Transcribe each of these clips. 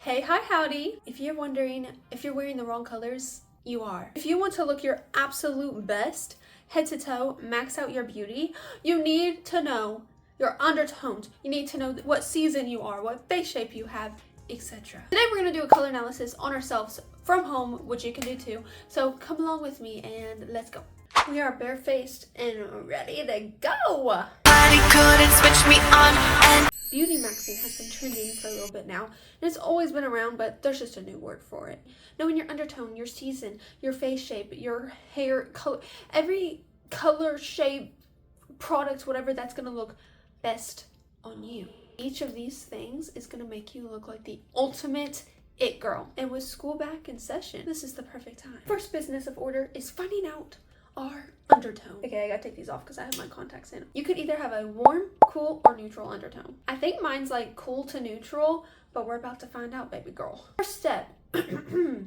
Hey, hi, howdy. If you're wondering if you're wearing the wrong colors, you are. If you want to look your absolute best, head to toe, max out your beauty, you need to know your undertones. You need to know what season you are, what face shape you have, etc. Today we're going to do a color analysis on ourselves from home, which you can do too. So come along with me and let's go. We are barefaced and ready to go. Couldn't switch me on and Beauty maxing has been trending for a little bit now, and it's always been around, but there's just a new word for it. Knowing your undertone, your season, your face shape, your hair color, every color, shape, product, whatever, that's gonna look best on you. Each of these things is gonna make you look like the ultimate it girl. And with school back in session, this is the perfect time. First business of order is finding out our undertone. Okay, I gotta take these off because I have my contacts in. You could either have a warm, cool, or neutral undertone. I think mine's like cool to neutral, but we're about to find out, baby girl. First step, the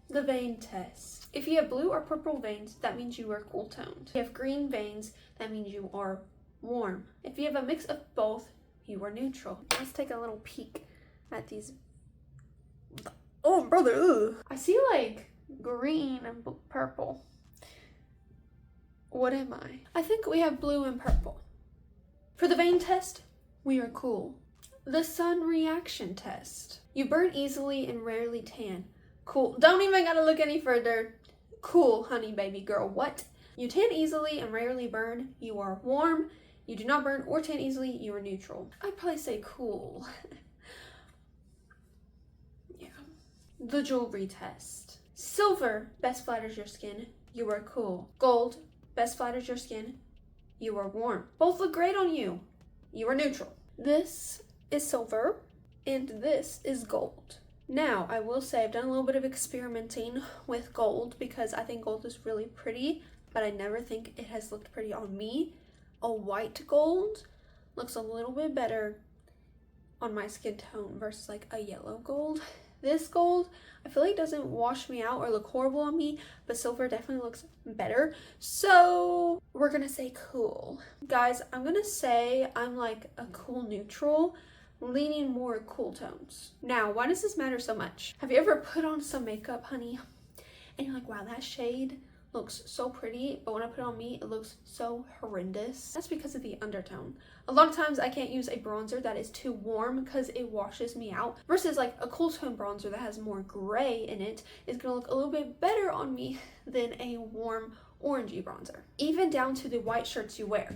vein test. If you have blue or purple veins, that means you are cool toned. If you have green veins, that means you are warm. If you have a mix of both, you are neutral. Let's take a little peek at these. Oh, brother, ugh. I see like green and purple. What am I? I think we have blue and purple. For the vein test, we are cool. The sun reaction test. You burn easily and rarely tan. Cool. Don't even gotta look any further. Cool, honey baby girl. What? You tan easily and rarely burn. You are warm. You do not burn or tan easily. You are neutral. I'd probably say cool. Yeah. The jewelry test. Silver best flatters your skin. You are cool. Gold best flatters your skin. You are warm. Both look great on you. You are neutral. This is silver and this is gold. Now, I will say I've done a little bit of experimenting with gold because I think gold is really pretty, but I never think it has looked pretty on me. A white gold looks a little bit better on my skin tone versus like a yellow gold. This gold, I feel like doesn't wash me out or look horrible on me, but silver definitely looks better. So we're gonna say cool. Guys, I'm gonna say I'm like a cool neutral, leaning more cool tones. Now, why does this matter so much? Have you ever put on some makeup, honey, and you're like, wow, that shade looks so pretty, but when I put it on me, it looks so horrendous? That's because of the undertone. A lot of times I can't use a bronzer that is too warm because it washes me out, versus like a cool tone bronzer that has more gray in it is gonna look a little bit better on me than a warm orangey bronzer. Even down to the white shirts you wear.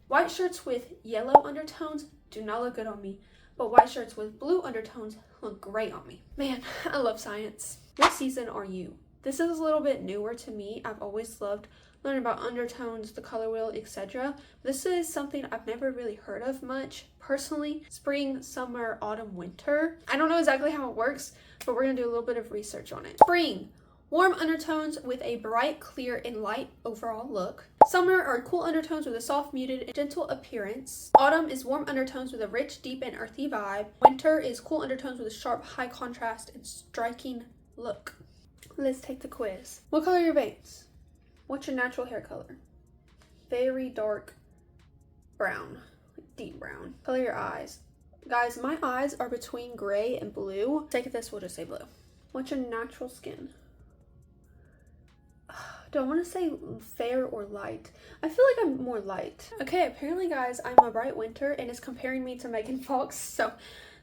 White shirts with yellow undertones do not look good on me, but white shirts with blue undertones look great on me. Man, I love science. What season are you? This is a little bit newer to me. I've always loved learning about undertones, the color wheel, etc. This is something I've never really heard of much. Personally, spring, summer, autumn, winter. I don't know exactly how it works, but we're gonna do a little bit of research on it. Spring, warm undertones with a bright, clear, and light overall look. Summer are cool undertones with a soft, muted, and gentle appearance. Autumn is warm undertones with a rich, deep, and earthy vibe. Winter is cool undertones with a sharp, high contrast, and striking look. Let's take the quiz. What color are your veins? What's your natural hair color? Very dark brown, deep brown. Color your eyes. Guys, my eyes are between gray and blue. Take this, we'll just say blue. What's your natural skin? Do I want to say fair or light? I feel like I'm more light. Okay, apparently guys, I'm a bright winter and it's comparing me to Megan Fox, so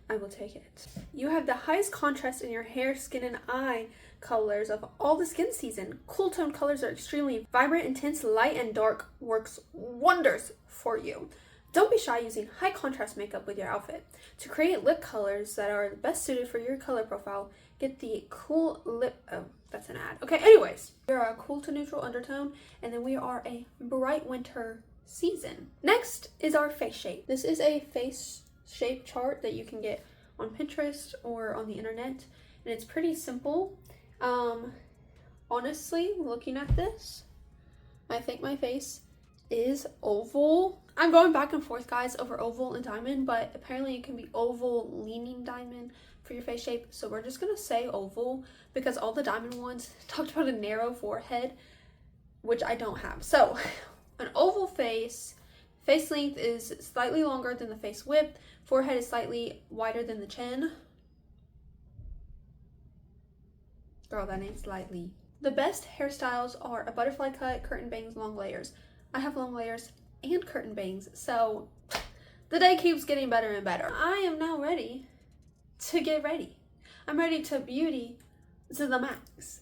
I will take it. You have the highest contrast in your hair, skin, and eye colors of all the skin season. Cool tone colors are extremely vibrant, intense, light, and dark works wonders for you. Don't be shy using high contrast makeup with your outfit. To create lip colors that are best suited for your color profile, get the cool lip, oh, that's an ad. Okay, anyways, we are a cool to neutral undertone, and then we are a bright winter season. Next is our face shape. This is a face shape chart that you can get on Pinterest or on the internet, and it's pretty simple. Honestly, looking at this, I think my face is oval. I'm going back and forth, guys, over oval and diamond, but apparently it can be oval leaning diamond for your face shape, so we're just gonna say oval because all the diamond ones talked about a narrow forehead, which I don't have. So an oval face length is slightly longer than the face width, forehead is slightly wider than the chin. Girl, that ain't slightly. The best hairstyles are a butterfly cut, curtain bangs, long layers. I have long layers and curtain bangs, so the day keeps getting better and better. I am now ready to get ready. I'm ready to beauty to the max.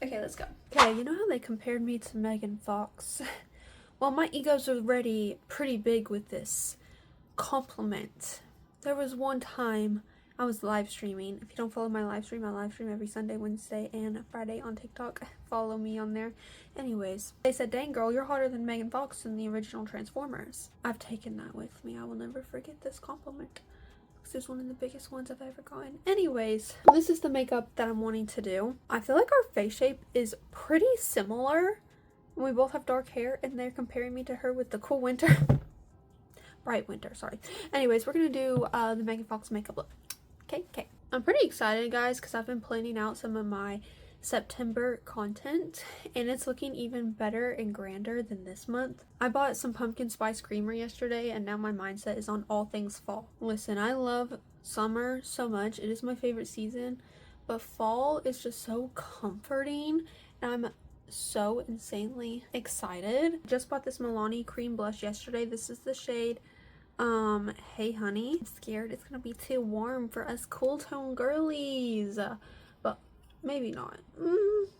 Okay, let's go. Okay, you know how they compared me to Megan Fox? Well, my ego's already pretty big with this compliment. There was one time I was live streaming. If you don't follow my live stream, I live stream every Sunday, Wednesday, and Friday on TikTok. Follow me on there. Anyways, they said, dang girl, you're hotter than Megan Fox in the original Transformers. I've taken that with me. I will never forget this compliment. This is one of the biggest ones I've ever gotten. Anyways, this is the makeup that I'm wanting to do. I feel like our face shape is pretty similar. We both have dark hair, and they're comparing me to her with the cool winter. Bright winter, sorry. Anyways, we're gonna do the Megan Fox makeup look. Okay. I'm pretty excited, guys, because I've been planning out some of my September content, and it's looking even better and grander than this month. I bought some pumpkin spice creamer yesterday, and now my mindset is on all things fall. Listen, I love summer so much. It is my favorite season, but fall is just so comforting, and I'm so insanely excited. Just bought this Milani cream blush yesterday. This is the shade Hey Honey. I'm scared it's gonna be too warm for us cool tone girlies, but maybe not. It's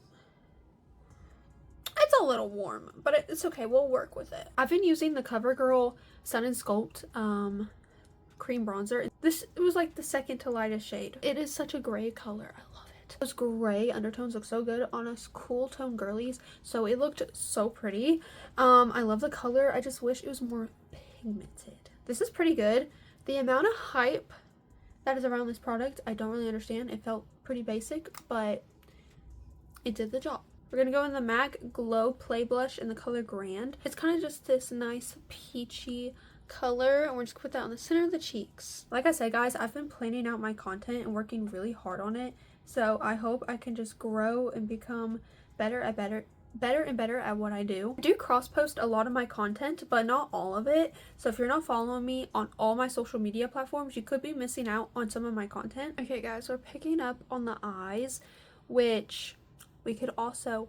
a little warm, but it's okay. We'll work with it. I've been using the CoverGirl Sun and Sculpt cream bronzer. It was like the second to lightest shade. It is such a gray color. I love it. Those gray undertones look so good on us cool tone girlies, so it looked so pretty. I love the color. I just wish it was more pigmented. This is pretty good. The amount of hype that is around this product, I don't really understand. It felt pretty basic, but it did the job. We're gonna go in the MAC Glow Play Blush in the color Grand. It's kind of just this nice peachy color, and we're just gonna put that on the center of the cheeks. Like I said, guys, I've been planning out my content and working really hard on it, so I hope I can just grow and become better and better at what I do. I do cross post a lot of my content, but not all of it. So if you're not following me on all my social media platforms, you could be missing out on some of my content. Okay guys, we're picking up on the eyes, which we could also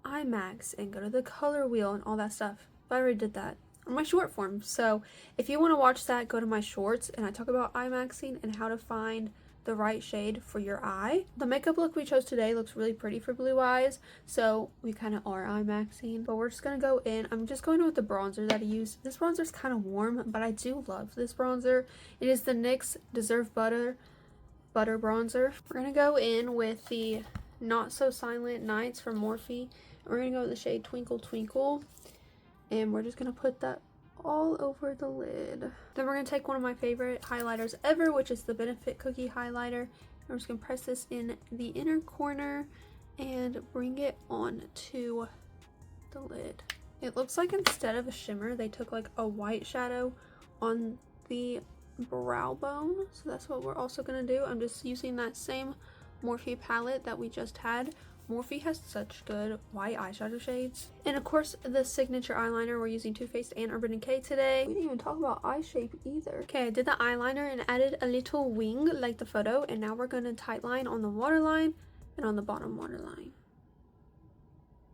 IMAX and go to the color wheel and all that stuff. But I already did that on my short form. So if you want to watch that, go to my shorts, and I talk about IMAXing and how to find the right shade for your eye. The makeup look we chose today looks really pretty for blue eyes, so we kind of are IMAXing, but we're just gonna go in. I'm just going with the bronzer that I use. This bronzer is kind of warm, but I do love this bronzer. It is the NYX Deserve Butter bronzer. We're gonna go in with the Not So Silent Nights from Morphe. We're gonna go with the shade Twinkle Twinkle, and we're just gonna put that all over the lid. Then we're gonna take one of my favorite highlighters ever, which is the Benefit Cookie highlighter. I'm just gonna press this in the inner corner and bring it on to the lid. It looks like instead of a shimmer, they took like a white shadow on the brow bone, so that's what we're also gonna do. I'm just using that same Morphe palette that we just had. Morphe has such good white eyeshadow shades. And of course, the signature eyeliner. We're using Too Faced and Urban Decay today. We didn't even talk about eye shape either. Okay, I did the eyeliner and added a little wing like the photo. And now we're going to tightline on the waterline and on the bottom waterline.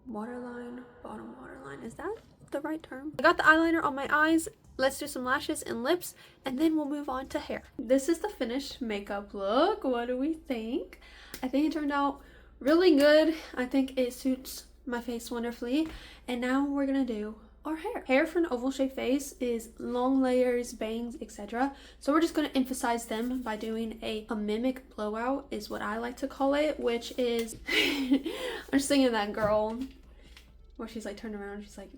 Waterline, bottom waterline. Is that the right term? I got the eyeliner on my eyes. Let's do some lashes and lips, and then we'll move on to hair. This is the finished makeup look. What do we think? I think it turned out really good. I think it suits my face wonderfully. And now we're gonna do our hair. Hair for an oval shaped face is long layers, bangs, etc. So we're just gonna emphasize them by doing a mimic blowout, is what I like to call it, which is I'm just thinking that girl where she's like turned around, she's like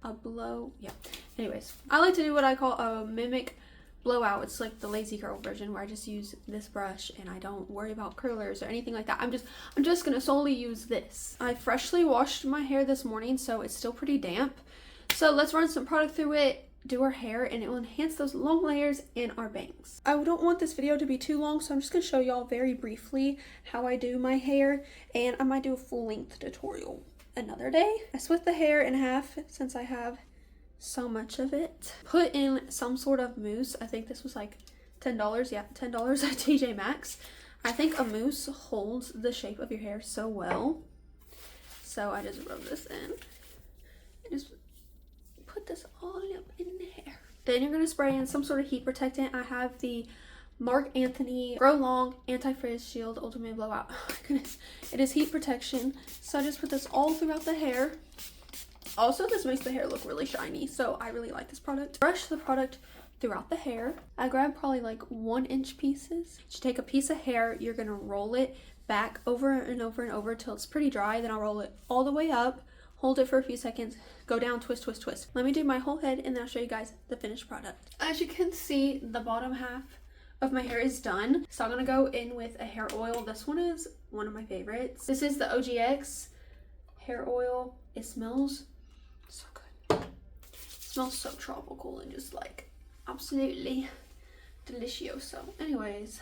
a blow. Yeah. Anyways, I like to do what I call a mimic blowout. It's like the lazy girl version where I just use this brush and I don't worry about curlers or anything like that. I'm just gonna solely use this. I freshly washed my hair this morning, so it's still pretty damp. So let's run some product through it, do our hair, and it will enhance those long layers in our bangs. I don't want this video to be too long, so I'm just gonna show y'all very briefly how I do my hair, and I might do a full length tutorial another day. I split the hair in half since I have so much of it. Put in some sort of mousse. I think this was like $10. Yeah, $10 at TJ Maxx. I think a mousse holds the shape of your hair so well. So I just rub this in. And just put this all up in the hair. Then you're going to spray in some sort of heat protectant. I have the Marc Anthony Grow Long Anti-Frizz Shield Ultimate Blowout. Oh my goodness. It is heat protection. So I just put this all throughout the hair. Also, this makes the hair look really shiny. So I really like this product. Brush the product throughout the hair. I grab probably like 1-inch pieces. You take a piece of hair, you're gonna roll it back over and over and over till it's pretty dry. Then I'll roll it all the way up, hold it for a few seconds, go down, twist, twist, twist. Let me do my whole head and then I'll show you guys the finished product. As you can see, the bottom half of my hair is done. So I'm gonna go in with a hair oil. This one is one of my favorites. This is the OGX hair oil. It smells so good. It smells so tropical and just like absolutely delicioso. Anyways,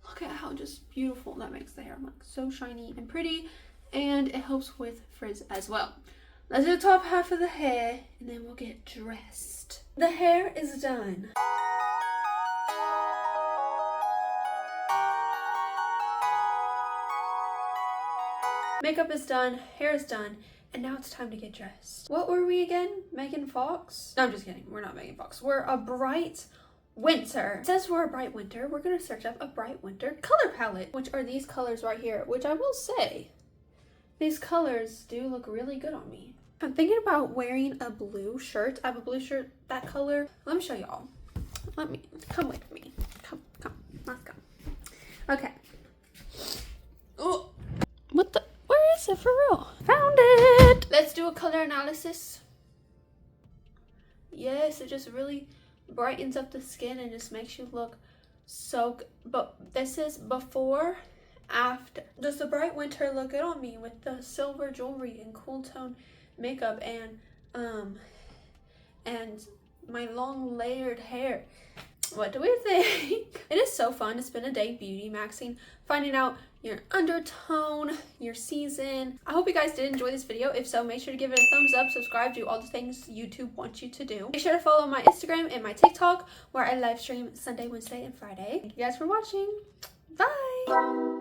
look at how just beautiful that makes the hair look. So shiny and pretty, and it helps with frizz as well. Let's do the top half of the hair and then we'll get dressed. The hair is done. Makeup is done, hair is done, and now it's time to get dressed. What were we again? Megan Fox? No, I'm just kidding. We're not Megan Fox. We're a bright winter. It says we're a bright winter. We're gonna search up a bright winter color palette, which are these colors right here, which I will say, these colors do look really good on me. I'm thinking about wearing a blue shirt. I have a blue shirt that color. Let me show y'all. Come with me. Come, let's go. Okay. Oh, what the? Where is it for real? Found it! Let's do a color analysis. Yes, it just really brightens up the skin and just makes you look so good. But this is before, after. Does the bright winter look good on me with the silver jewelry and cool tone makeup and my long layered hair? What do we think? It is so fun to spend a day beauty maxing, finding out your undertone, your season. I hope you guys did enjoy this video. If so, make sure to give it a thumbs up, subscribe, do all the things YouTube wants you to do. Make sure to follow my Instagram and my TikTok where I live stream Sunday, Wednesday, and Friday. Thank you guys for watching. Bye!